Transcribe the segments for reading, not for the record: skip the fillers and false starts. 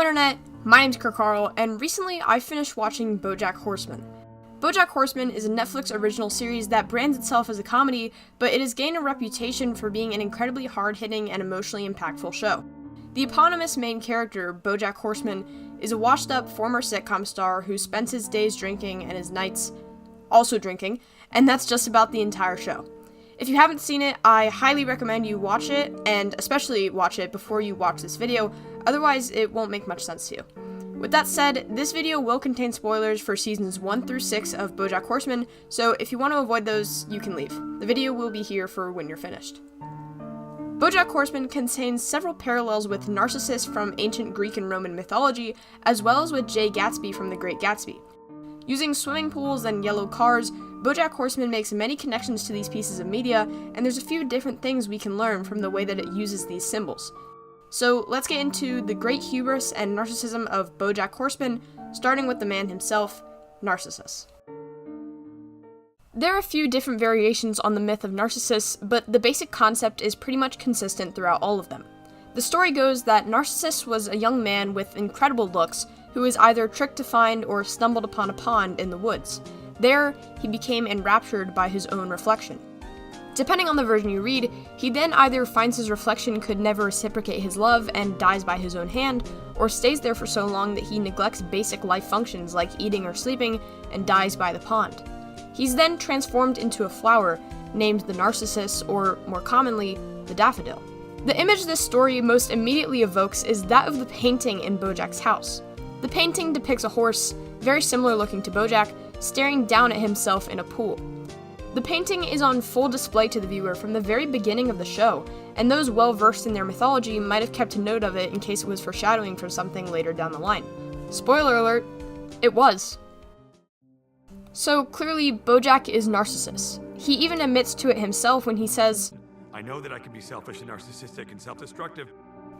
Internet, my name's Carl, and recently I finished watching Bojack Horseman. Bojack Horseman is a Netflix original series that brands itself as a comedy, but it has gained a reputation for being an incredibly hard-hitting and emotionally impactful show. The eponymous main character, Bojack Horseman, is a washed-up former sitcom star who spends his days drinking and his nights also drinking, and that's just about the entire show. If you haven't seen it, I highly recommend you watch it, and especially watch it before you watch this video, otherwise it won't make much sense to you. With that said, this video will contain spoilers for seasons 1 through 6 of Bojack Horseman, so if you want to avoid those, you can leave. The video will be here for when you're finished. Bojack Horseman contains several parallels with Narcissus from ancient Greek and Roman mythology, as well as with Great Gatsby from the Great Gatsby. Using swimming pools and yellow cars, Bojack Horseman makes many connections to these pieces of media, and there's a few different things we can learn from the way that it uses these symbols. So let's get into the great hubris and narcissism of Bojack Horseman, starting with the man himself, Narcissus. There are a few different variations on the myth of Narcissus, but the basic concept is pretty much consistent throughout all of them. The story goes that Narcissus was a young man with incredible looks who was either tricked to find or stumbled upon a pond in the woods. There, he became enraptured by his own reflection. Depending on the version you read, he then either finds his reflection could never reciprocate his love and dies by his own hand, or stays there for so long that he neglects basic life functions like eating or sleeping and dies by the pond. He's then transformed into a flower, named the Narcissus, or more commonly, the daffodil. The image this story most immediately evokes is that of the painting in Bojack's house. The painting depicts a horse, very similar looking to Bojack, staring down at himself in a pool. The painting is on full display to the viewer from the very beginning of the show, and those well-versed in their mythology might have kept a note of it in case it was foreshadowing for something later down the line. Spoiler alert, it was. So clearly, Bojack is Narcissus. He even admits to it himself when he says, "I know that I can be selfish and narcissistic and self-destructive."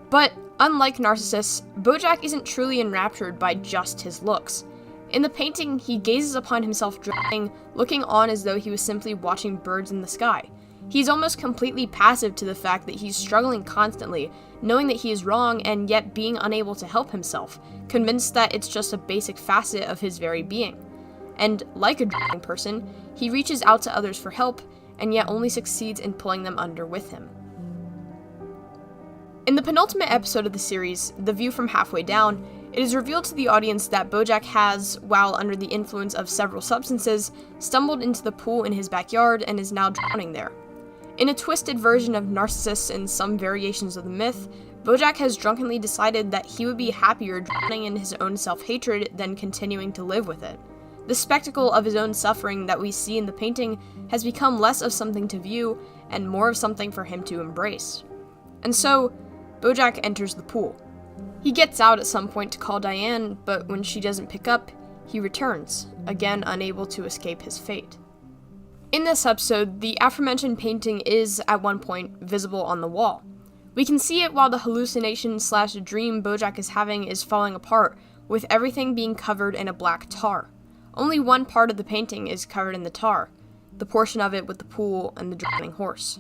But unlike Narcissus, Bojack isn't truly enraptured by just his looks. In the painting, he gazes upon himself drowning, looking on as though he was simply watching birds in the sky. He's almost completely passive to the fact that he's struggling constantly, knowing that he is wrong and yet being unable to help himself, convinced that it's just a basic facet of his very being. And like a drowning person, he reaches out to others for help, and yet only succeeds in pulling them under with him. In the penultimate episode of the series, The View from Halfway Down, it is revealed to the audience that Bojack has, while under the influence of several substances, stumbled into the pool in his backyard and is now drowning there. In a twisted version of Narcissus and some variations of the myth, Bojack has drunkenly decided that he would be happier drowning in his own self-hatred than continuing to live with it. The spectacle of his own suffering that we see in the painting has become less of something to view and more of something for him to embrace. And so, Bojack enters the pool. He gets out at some point to call Diane, but when she doesn't pick up, he returns, again unable to escape his fate. In this episode, the aforementioned painting is, at one point, visible on the wall. We can see it while the hallucination/dream Bojack is having is falling apart, with everything being covered in a black tar. Only one part of the painting is covered in the tar, the portion of it with the pool and the drowning horse.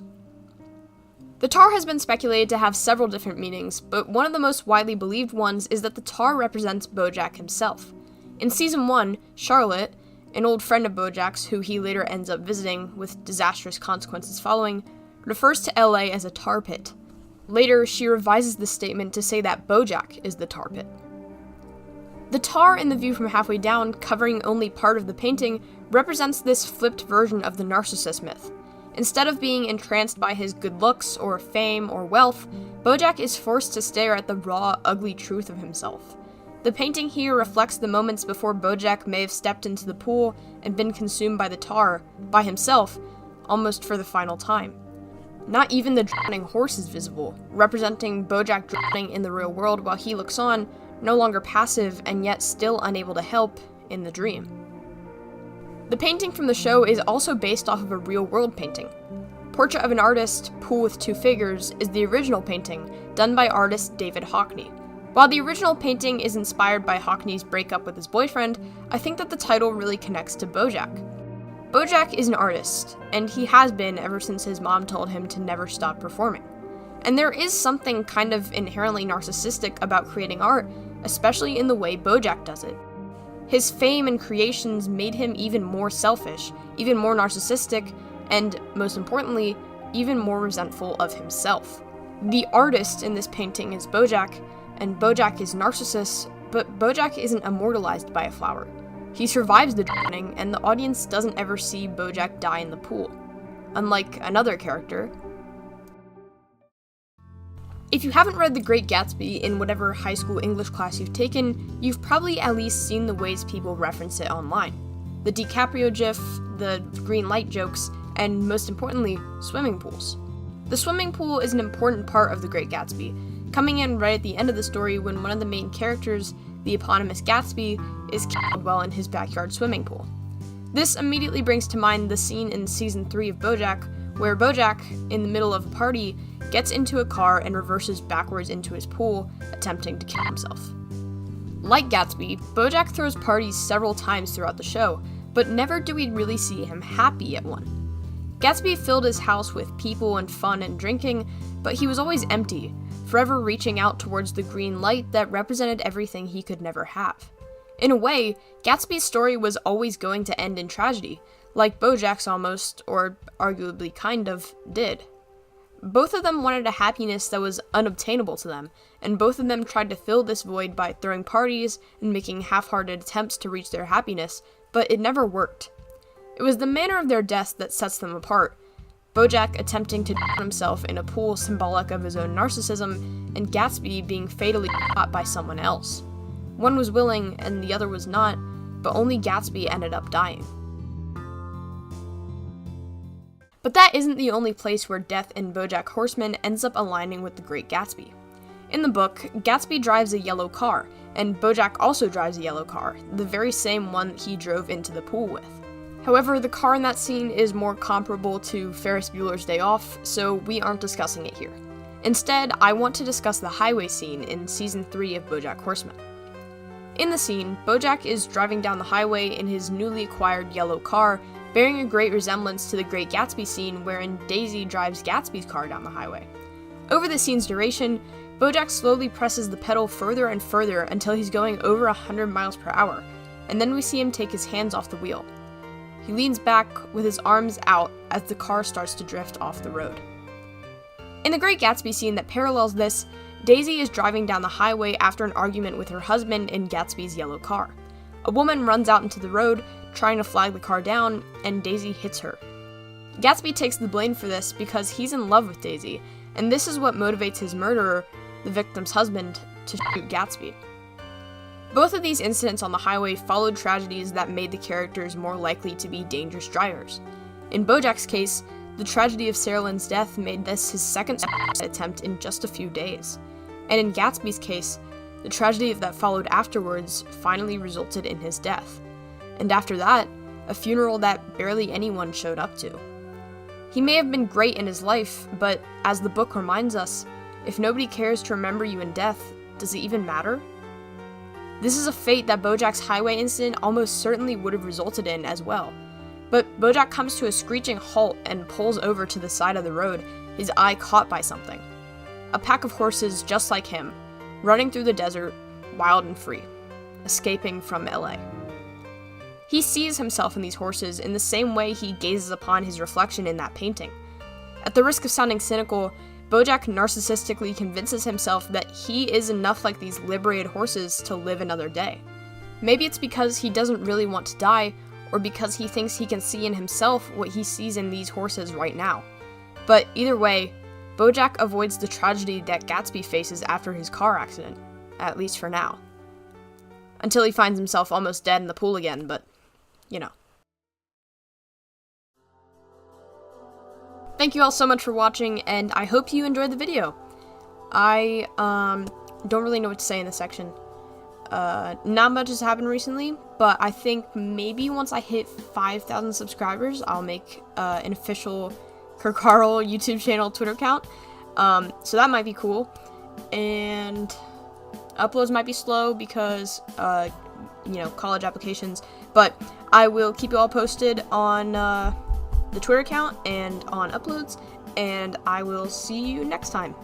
The tar has been speculated to have several different meanings, but one of the most widely believed ones is that the tar represents Bojack himself. In Season 1, Charlotte, an old friend of Bojack's who he later ends up visiting, with disastrous consequences following, refers to LA as a tar pit. Later, she revises the statement to say that Bojack is the tar pit. The tar in The View from Halfway Down, covering only part of the painting, represents this flipped version of the Narcissus myth. Instead of being entranced by his good looks, or fame, or wealth, Bojack is forced to stare at the raw, ugly truth of himself. The painting here reflects the moments before Bojack may have stepped into the pool and been consumed by the tar, by himself, almost for the final time. Not even the drowning horse is visible, representing Bojack drowning in the real world while he looks on, no longer passive and yet still unable to help, in the dream. The painting from the show is also based off of a real-world painting. Portrait of an Artist, Pool with Two Figures is the original painting, done by artist David Hockney. While the original painting is inspired by Hockney's breakup with his boyfriend, I think that the title really connects to Bojack. Bojack is an artist, and he has been ever since his mom told him to never stop performing. And there is something kind of inherently narcissistic about creating art, especially in the way Bojack does it. His fame and creations made him even more selfish, even more narcissistic, and, most importantly, even more resentful of himself. The artist in this painting is Bojack, and Bojack is Narcissus, but Bojack isn't immortalized by a flower. He survives the drowning, and the audience doesn't ever see Bojack die in the pool, unlike another character. If you haven't read The Great Gatsby in whatever high school English class you've taken, you've probably at least seen the ways people reference it online. The DiCaprio gif, the green light jokes, and most importantly, swimming pools. The swimming pool is an important part of The Great Gatsby, coming in right at the end of the story when one of the main characters, the eponymous Gatsby, is killed while in his backyard swimming pool. This immediately brings to mind the scene in Season 3 of Bojack, where Bojack, in the middle of a party, gets into a car and reverses backwards into his pool, attempting to kill himself. Like Gatsby, Bojack throws parties several times throughout the show, but never do we really see him happy at one. Gatsby filled his house with people and fun and drinking, but he was always empty, forever reaching out towards the green light that represented everything he could never have. In a way, Gatsby's story was always going to end in tragedy, like Bojack's almost, or arguably kind of, did. Both of them wanted a happiness that was unobtainable to them, and both of them tried to fill this void by throwing parties and making half-hearted attempts to reach their happiness, but it never worked. It was the manner of their deaths that sets them apart. Bojack attempting to drown himself in a pool symbolic of his own narcissism, and Gatsby being fatally shot by someone else. One was willing and the other was not, but only Gatsby ended up dying. But that isn't the only place where death in Bojack Horseman ends up aligning with the Great Gatsby. In the book, Gatsby drives a yellow car, and Bojack also drives a yellow car, the very same one he drove into the pool with. However, the car in that scene is more comparable to Ferris Bueller's Day Off, so we aren't discussing it here. Instead, I want to discuss the highway scene in Season 3 of Bojack Horseman. In the scene, Bojack is driving down the highway in his newly acquired yellow car, bearing a great resemblance to the Great Gatsby scene wherein Daisy drives Gatsby's car down the highway. Over the scene's duration, Bojack slowly presses the pedal further and further until he's going over 100 miles per hour, and then we see him take his hands off the wheel. He leans back with his arms out as the car starts to drift off the road. In the Great Gatsby scene that parallels this, Daisy is driving down the highway after an argument with her husband in Gatsby's yellow car. A woman runs out into the road, trying to flag the car down, and Daisy hits her. Gatsby takes the blame for this because he's in love with Daisy, and this is what motivates his murderer, the victim's husband, to shoot Gatsby. Both of these incidents on the highway followed tragedies that made the characters more likely to be dangerous drivers. In Bojack's case, the tragedy of Sarah Lynn's death made this his second attempt in just a few days. And in Gatsby's case, the tragedy that followed afterwards finally resulted in his death. And after that, a funeral that barely anyone showed up to. He may have been great in his life, but as the book reminds us, if nobody cares to remember you in death, does it even matter? This is a fate that Bojack's highway incident almost certainly would have resulted in as well. But Bojack comes to a screeching halt and pulls over to the side of the road, his eye caught by something. A pack of horses just like him, running through the desert, wild and free, escaping from LA. He sees himself in these horses in the same way he gazes upon his reflection in that painting. At the risk of sounding cynical, Bojack narcissistically convinces himself that he is enough like these liberated horses to live another day. Maybe it's because he doesn't really want to die, or because he thinks he can see in himself what he sees in these horses right now. But either way, Bojack avoids the tragedy that Gatsby faces after his car accident, at least for now. Until he finds himself almost dead in the pool again, but, you know. Thank you all so much for watching, and I hope you enjoyed the video. I don't really know what to say in this section. Not much has happened recently, but I think maybe once I hit 5,000 subscribers, I'll make an official Carl YouTube channel Twitter account. So that might be cool. And uploads might be slow because, college applications. But I will keep you all posted on the Twitter account and on uploads, and I will see you next time.